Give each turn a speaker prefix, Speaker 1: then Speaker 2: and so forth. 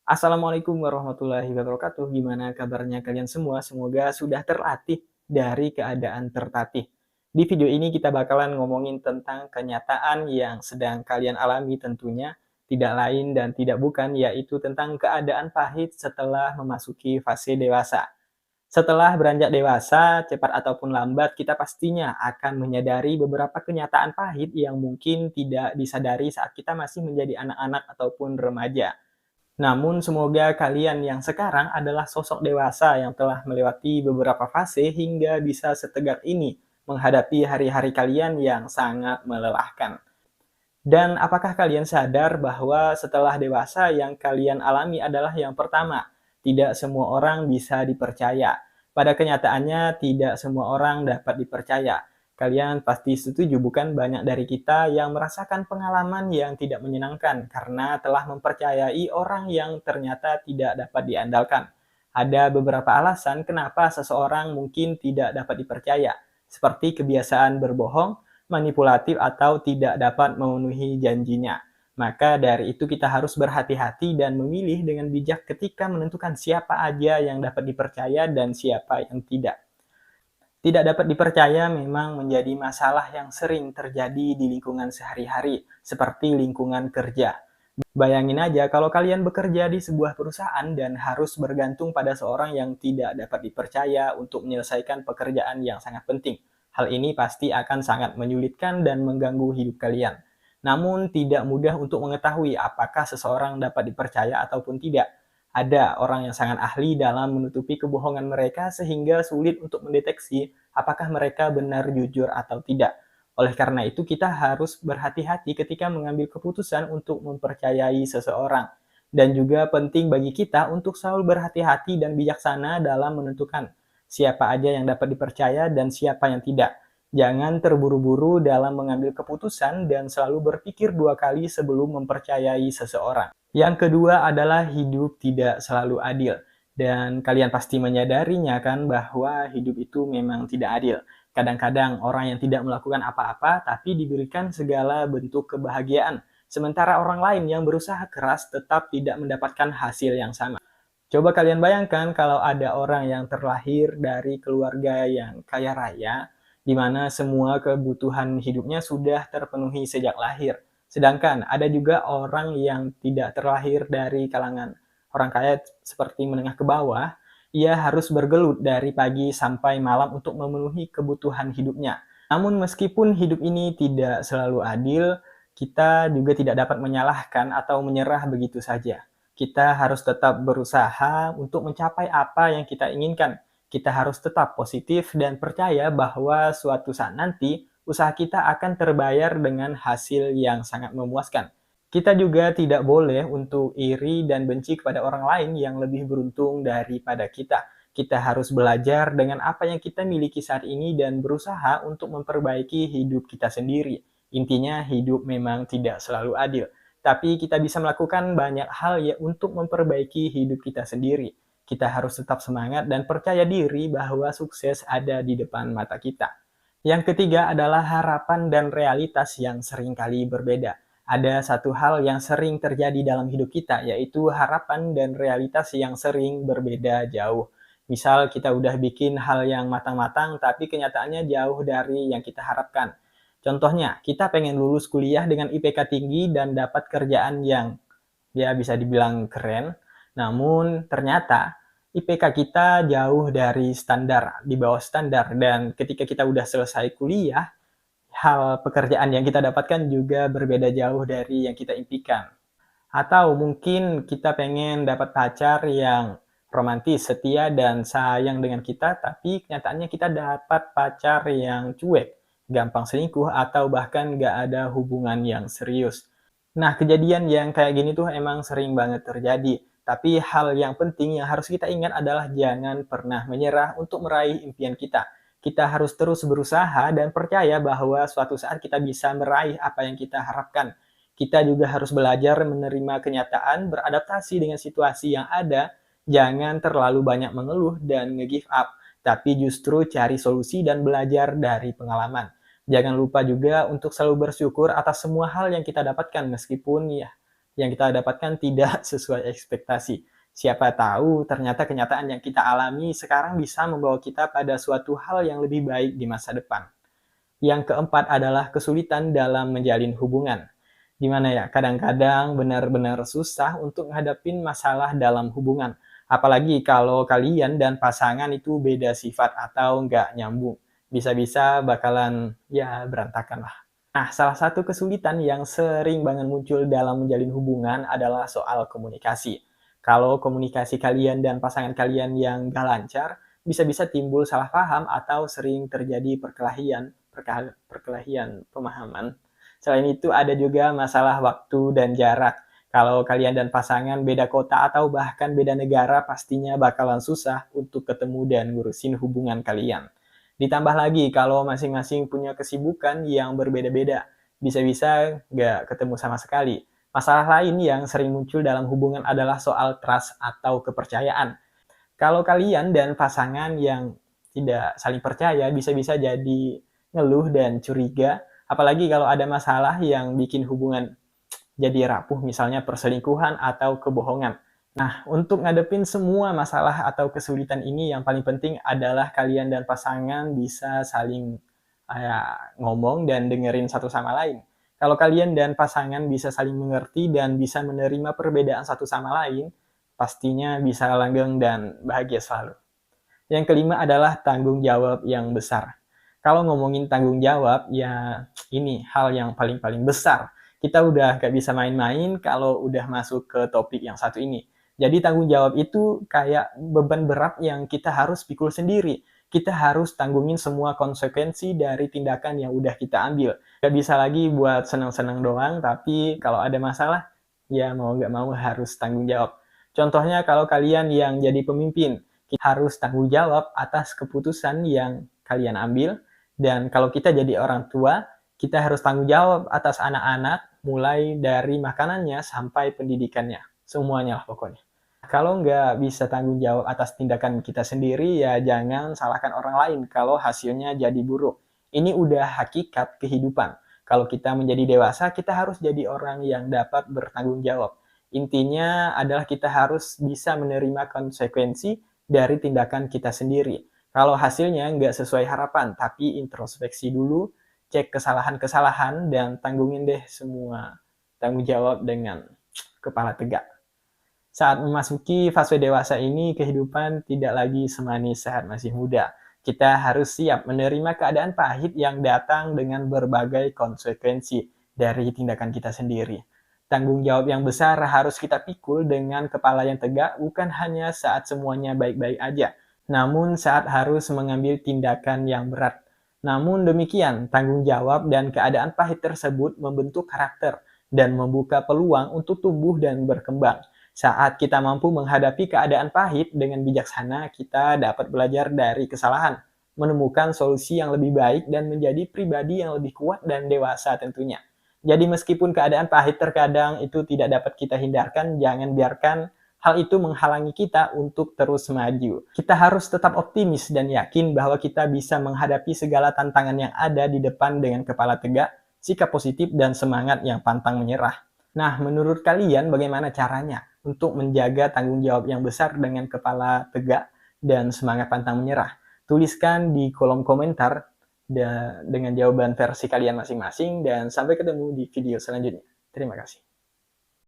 Speaker 1: Assalamualaikum warahmatullahi wabarakatuh. Gimana kabarnya kalian semua? Semoga sudah terlatih dari keadaan tertatih. Di video ini kita bakalan ngomongin tentang kenyataan yang sedang kalian alami tentunya. Tidak lain dan tidak bukan, yaitu tentang keadaan pahit setelah memasuki fase dewasa. Setelah beranjak dewasa, cepat ataupun lambat, kita pastinya akan menyadari beberapa kenyataan pahit yang mungkin tidak disadari saat kita masih menjadi anak-anak ataupun remaja. Namun semoga kalian yang sekarang adalah sosok dewasa yang telah melewati beberapa fase hingga bisa setegak ini menghadapi hari-hari kalian yang sangat melelahkan. Dan apakah kalian sadar bahwa setelah dewasa yang kalian alami adalah yang pertama, tidak semua orang bisa dipercaya. Pada kenyataannya tidak semua orang dapat dipercaya. Kalian pasti setuju bukan, banyak dari kita yang merasakan pengalaman yang tidak menyenangkan karena telah mempercayai orang yang ternyata tidak dapat diandalkan. Ada beberapa alasan kenapa seseorang mungkin tidak dapat dipercaya, seperti kebiasaan berbohong, manipulatif, atau tidak dapat memenuhi janjinya. Maka dari itu kita harus berhati-hati dan memilih dengan bijak ketika menentukan siapa aja yang dapat dipercaya dan siapa yang tidak. Tidak dapat dipercaya memang menjadi masalah yang sering terjadi di lingkungan sehari-hari, seperti lingkungan kerja. Bayangin aja kalau kalian bekerja di sebuah perusahaan dan harus bergantung pada seorang yang tidak dapat dipercaya untuk menyelesaikan pekerjaan yang sangat penting. Hal ini pasti akan sangat menyulitkan dan mengganggu hidup kalian. Namun tidak mudah untuk mengetahui apakah seseorang dapat dipercaya ataupun tidak. Ada orang yang sangat ahli dalam menutupi kebohongan mereka sehingga sulit untuk mendeteksi apakah mereka benar jujur atau tidak. Oleh karena itu, kita harus berhati-hati ketika mengambil keputusan untuk mempercayai seseorang. Dan juga penting bagi kita untuk selalu berhati-hati dan bijaksana dalam menentukan siapa aja yang dapat dipercaya dan siapa yang tidak. Jangan terburu-buru dalam mengambil keputusan dan selalu berpikir dua kali sebelum mempercayai seseorang. Yang kedua adalah hidup tidak selalu adil. Dan kalian pasti menyadarinya kan bahwa hidup itu memang tidak adil. Kadang-kadang orang yang tidak melakukan apa-apa tapi diberikan segala bentuk kebahagiaan, sementara orang lain yang berusaha keras tetap tidak mendapatkan hasil yang sama. Coba kalian bayangkan kalau ada orang yang terlahir dari keluarga yang kaya raya, di mana semua kebutuhan hidupnya sudah terpenuhi sejak lahir. Sedangkan ada juga orang yang tidak terlahir dari kalangan orang kaya seperti menengah ke bawah, ia harus bergelut dari pagi sampai malam untuk memenuhi kebutuhan hidupnya. Namun meskipun hidup ini tidak selalu adil, kita juga tidak dapat menyalahkan atau menyerah begitu saja. Kita harus tetap berusaha untuk mencapai apa yang kita inginkan. Kita harus tetap positif dan percaya bahwa suatu saat nanti usaha kita akan terbayar dengan hasil yang sangat memuaskan. Kita juga tidak boleh untuk iri dan benci kepada orang lain yang lebih beruntung daripada kita. Kita harus belajar dengan apa yang kita miliki saat ini dan berusaha untuk memperbaiki hidup kita sendiri. Intinya hidup memang tidak selalu adil, tapi kita bisa melakukan banyak hal ya untuk memperbaiki hidup kita sendiri. Kita harus tetap semangat dan percaya diri bahwa sukses ada di depan mata kita. Yang ketiga adalah harapan dan realitas yang seringkali berbeda. Ada satu hal yang sering terjadi dalam hidup kita, yaitu harapan dan realitas yang sering berbeda jauh. Misal kita udah bikin hal yang matang-matang, tapi kenyataannya jauh dari yang kita harapkan. Contohnya, kita pengen lulus kuliah dengan IPK tinggi dan dapat kerjaan yang ya bisa dibilang keren, namun ternyata IPK kita jauh dari standar, di bawah standar, dan ketika kita udah selesai kuliah, hal pekerjaan yang kita dapatkan juga berbeda jauh dari yang kita impikan. Atau mungkin kita pengen dapat pacar yang romantis, setia, dan sayang dengan kita, tapi kenyataannya kita dapat pacar yang cuek, gampang selingkuh, atau bahkan nggak ada hubungan yang serius. Nah, kejadian yang kayak gini tuh emang sering banget terjadi. Tapi hal yang penting yang harus kita ingat adalah jangan pernah menyerah untuk meraih impian kita. Kita harus terus berusaha dan percaya bahwa suatu saat kita bisa meraih apa yang kita harapkan. Kita juga harus belajar menerima kenyataan, beradaptasi dengan situasi yang ada, jangan terlalu banyak mengeluh dan nge-give up, tapi justru cari solusi dan belajar dari pengalaman. Jangan lupa juga untuk selalu bersyukur atas semua hal yang kita dapatkan meskipun ya yang kita dapatkan tidak sesuai ekspektasi. Siapa tahu ternyata kenyataan yang kita alami sekarang bisa membawa kita pada suatu hal yang lebih baik di masa depan. Yang keempat adalah kesulitan dalam menjalin hubungan. Gimana ya, kadang-kadang benar-benar susah untuk ngadepin masalah dalam hubungan. Apalagi kalau kalian dan pasangan itu beda sifat atau nggak nyambung. Bisa-bisa bakalan ya berantakan lah. Nah, salah satu kesulitan yang sering banget muncul dalam menjalin hubungan adalah soal komunikasi. Kalau komunikasi kalian dan pasangan kalian yang nggak lancar, bisa-bisa timbul salah paham atau sering terjadi perkelahian pemahaman. Selain itu ada juga masalah waktu dan jarak. Kalau kalian dan pasangan beda kota atau bahkan beda negara, pastinya bakalan susah untuk ketemu dan ngurusin hubungan kalian. Ditambah lagi kalau masing-masing punya kesibukan yang berbeda-beda, bisa-bisa nggak ketemu sama sekali. Masalah lain yang sering muncul dalam hubungan adalah soal trust atau kepercayaan. Kalau kalian dan pasangan yang tidak saling percaya, bisa-bisa jadi ngeluh dan curiga, apalagi kalau ada masalah yang bikin hubungan jadi rapuh, misalnya perselingkuhan atau kebohongan. Nah, untuk ngadepin semua masalah atau kesulitan ini, yang paling penting adalah kalian dan pasangan bisa saling ngomong dan dengerin satu sama lain. Kalau kalian dan pasangan bisa saling mengerti dan bisa menerima perbedaan satu sama lain, pastinya bisa langgeng dan bahagia selalu. Yang kelima adalah tanggung jawab yang besar. Kalau ngomongin tanggung jawab, ya ini hal yang paling-paling besar. Kita udah gak bisa main-main kalau udah masuk ke topik yang satu ini. Jadi tanggung jawab itu kayak beban berat yang kita harus pikul sendiri. Kita harus tanggungin semua konsekuensi dari tindakan yang udah kita ambil. Gak bisa lagi buat senang-senang doang, tapi kalau ada masalah, ya mau gak mau harus tanggung jawab. Contohnya kalau kalian yang jadi pemimpin, kita harus tanggung jawab atas keputusan yang kalian ambil. Dan kalau kita jadi orang tua, kita harus tanggung jawab atas anak-anak, mulai dari makanannya sampai pendidikannya. Semuanya lah pokoknya. Kalau nggak bisa tanggung jawab atas tindakan kita sendiri, ya jangan salahkan orang lain kalau hasilnya jadi buruk. Ini udah hakikat kehidupan. Kalau kita menjadi dewasa, kita harus jadi orang yang dapat bertanggung jawab. Intinya adalah kita harus bisa menerima konsekuensi dari tindakan kita sendiri. Kalau hasilnya nggak sesuai harapan, tapi introspeksi dulu, cek kesalahan-kesalahan, dan tanggungin deh semua tanggung jawab dengan kepala tegak. Saat memasuki fase dewasa ini, kehidupan tidak lagi semanis saat masih muda. Kita harus siap menerima keadaan pahit yang datang dengan berbagai konsekuensi dari tindakan kita sendiri. Tanggung jawab yang besar harus kita pikul dengan kepala yang tegak, bukan hanya saat semuanya baik-baik aja, namun saat harus mengambil tindakan yang berat. Namun demikian, tanggung jawab dan keadaan pahit tersebut membentuk karakter dan membuka peluang untuk tumbuh dan berkembang. Saat kita mampu menghadapi keadaan pahit dengan bijaksana, kita dapat belajar dari kesalahan, menemukan solusi yang lebih baik, dan menjadi pribadi yang lebih kuat dan dewasa tentunya. Jadi meskipun keadaan pahit terkadang itu tidak dapat kita hindarkan, jangan biarkan hal itu menghalangi kita untuk terus maju. Kita harus tetap optimis dan yakin bahwa kita bisa menghadapi segala tantangan yang ada di depan dengan kepala tegak, sikap positif, dan semangat yang pantang menyerah. Nah, menurut kalian bagaimana caranya untuk menjaga tanggung jawab yang besar dengan kepala tegak dan semangat pantang menyerah? Tuliskan di kolom komentar dengan jawaban versi kalian masing-masing, dan sampai ketemu di video selanjutnya. Terima kasih.